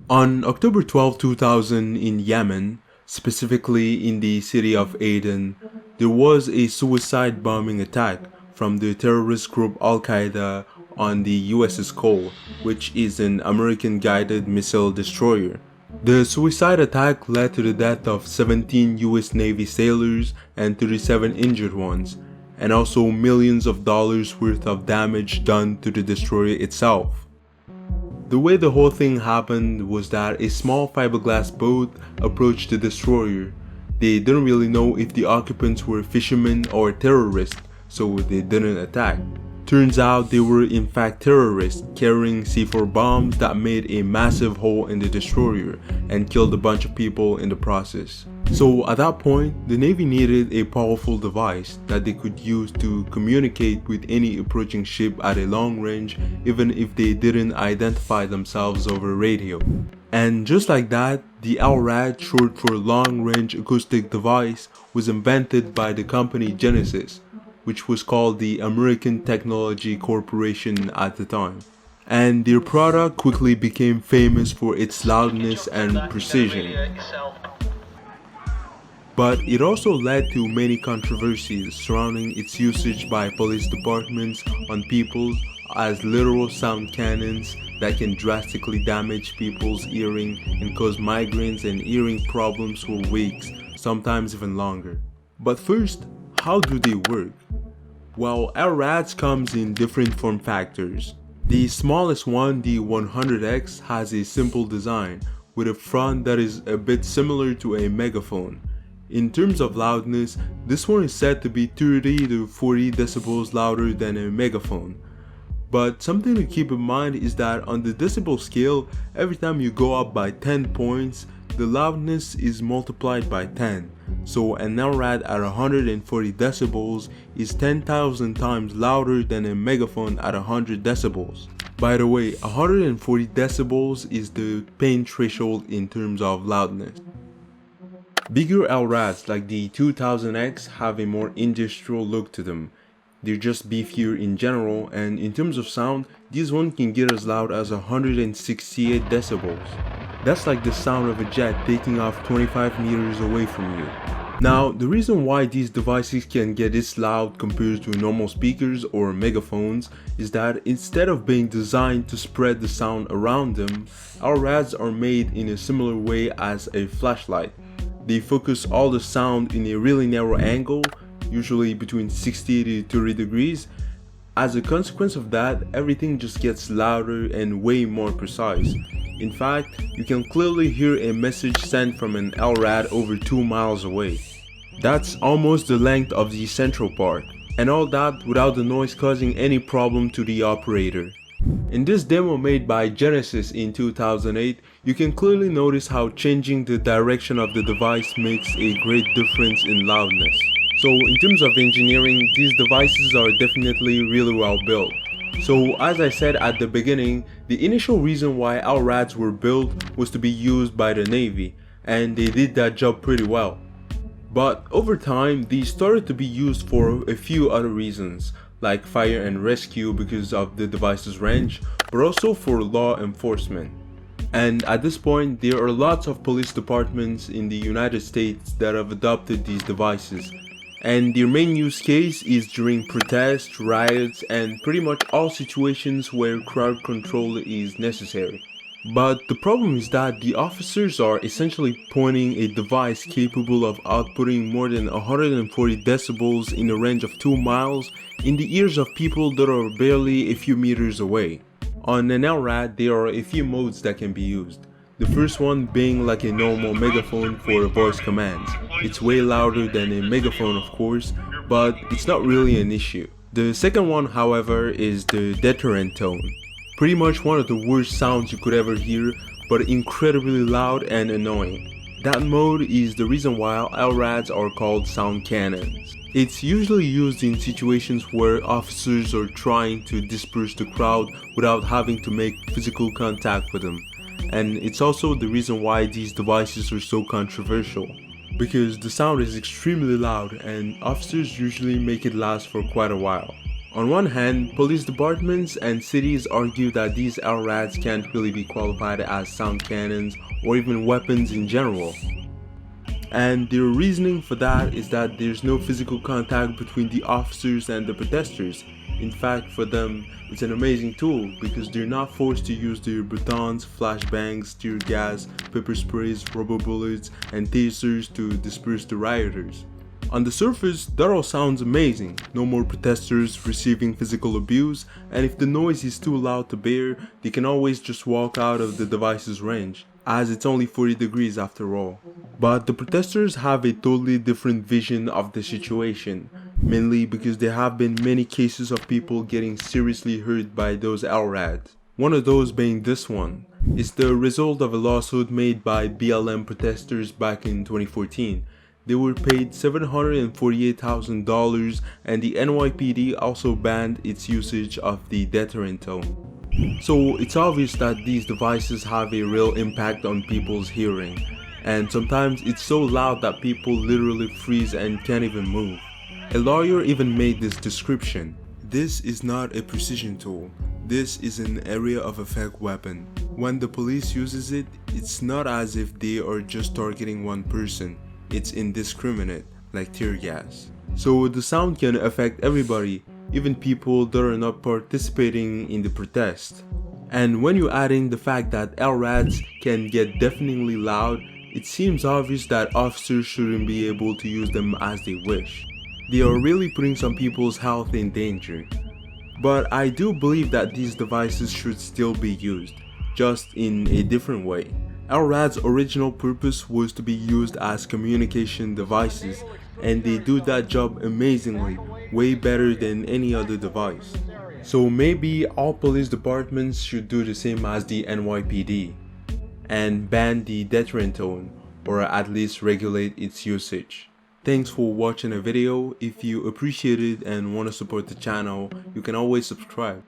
On October 12, 2000 in Yemen, specifically in the city of Aden, there was a suicide bombing attack from the terrorist group Al-Qaeda on the USS Cole, which is an American-guided missile destroyer. The suicide attack led to the death of 17 US Navy sailors and 37 injured ones, and also millions of dollars worth of damage done to the destroyer itself. The way the whole thing happened was that a small fiberglass boat approached the destroyer. They didn't really know if the occupants were fishermen or terrorists, so they didn't attack. Turns out they were in fact terrorists carrying C4 bombs that made a massive hole in the destroyer and killed a bunch of people in the process. So at that point, the Navy needed a powerful device that they could use to communicate with any approaching ship at a long range, even if they didn't identify themselves over radio. And just like that, the LRAD, short for Long Range Acoustic Device, was invented by the company Genesis, which was called the American Technology Corporation at the time. And their product quickly became famous for its loudness and precision. But it also led to many controversies surrounding its usage by police departments on people as literal sound cannons that can drastically damage people's hearing and cause migraines and hearing problems for weeks, sometimes even longer. But first, how do they work? Well, LRADs comes in different form factors. The smallest one, the 100X, has a simple design with a front that is a bit similar to a megaphone. In terms of loudness, this one is said to be 30 to 40 decibels louder than a megaphone. But something to keep in mind is that on the decibel scale, every time you go up by 10 points, the loudness is multiplied by 10. So an LRAD at 140 decibels is 10,000 times louder than a megaphone at 100 decibels. By the way, 140 decibels is the pain threshold in terms of loudness. Bigger LRADs like the 2000X have a more industrial look to them. They're just beefier in general, and in terms of sound, this one can get as loud as 168 decibels. That's like the sound of a jet taking off 25 meters away from you. Now, the reason why these devices can get this loud compared to normal speakers or megaphones is that instead of being designed to spread the sound around them, LRADs are made in a similar way as a flashlight. They focus all the sound in a really narrow angle, usually between 60 to 30 degrees. As a consequence of that, everything just gets louder and way more precise. In fact, you can clearly hear a message sent from an LRAD over 2 miles away. That's almost the length of the central part, and all that without the noise causing any problem to the operator. In this demo made by Genesis in 2008, you can clearly notice how changing the direction of the device makes a great difference in loudness. So in terms of engineering, these devices are definitely really well built. So as I said at the beginning, the initial reason why LRADs were built was to be used by the Navy, and they did that job pretty well. But over time, these started to be used for a few other reasons, like fire and rescue because of the device's range, but also for law enforcement. And at this point, there are lots of police departments in the United States that have adopted these devices. And their main use case is during protests, riots, and pretty much all situations where crowd control is necessary. But the problem is that the officers are essentially pointing a device capable of outputting more than 140 decibels in a range of 2 miles in the ears of people that are barely a few meters away. On an LRAD, there are a few modes that can be used. The first one being like a normal megaphone for voice commands. It's way louder than a megaphone, of course, but it's not really an issue. The second one, however, is the deterrent tone. Pretty much one of the worst sounds you could ever hear, but incredibly loud and annoying. That mode is the reason why LRADs are called sound cannons. It's usually used in situations where officers are trying to disperse the crowd without having to make physical contact with them. And it's also the reason why these devices are so controversial, because the sound is extremely loud and officers usually make it last for quite a while. On one hand, police departments and cities argue that these LRADs can't really be qualified as sound cannons or even weapons in general. And their reasoning for that is that there's no physical contact between the officers and the protesters. In fact, for them, it's an amazing tool because they're not forced to use their batons, flashbangs, tear gas, pepper sprays, rubber bullets, and tasers to disperse the rioters. On the surface, that all sounds amazing. No more protesters receiving physical abuse, and if the noise is too loud to bear, they can always just walk out of the device's range, as it's only 40 degrees after all. But the protesters have a totally different vision of the situation, mainly because there have been many cases of people getting seriously hurt by those LRADs. One of those being this one. It's the result of a lawsuit made by BLM protesters back in 2014. They were paid $748,000 and the NYPD also banned its usage of the deterrent tone. So it's obvious that these devices have a real impact on people's hearing, and sometimes it's so loud that people literally freeze and can't even move. A lawyer even made this description: "This is not a precision tool. This is an area of effect weapon. When the police uses it, it's not as if they are just targeting one person. It's indiscriminate, like tear gas." So the sound can affect everybody, even people that are not participating in the protest. And when you add in the fact that LRADs can get deafeningly loud, it seems obvious that officers shouldn't be able to use them as they wish. They are really putting some people's health in danger. But I do believe that these devices should still be used, just in a different way. LRAD's original purpose was to be used as communication devices, and they do that job amazingly, way better than any other device. So maybe all police departments should do the same as the NYPD, and ban the deterrent tone, or at least regulate its usage. Thanks for watching the video. If you appreciate it and want to support the channel, you can always subscribe.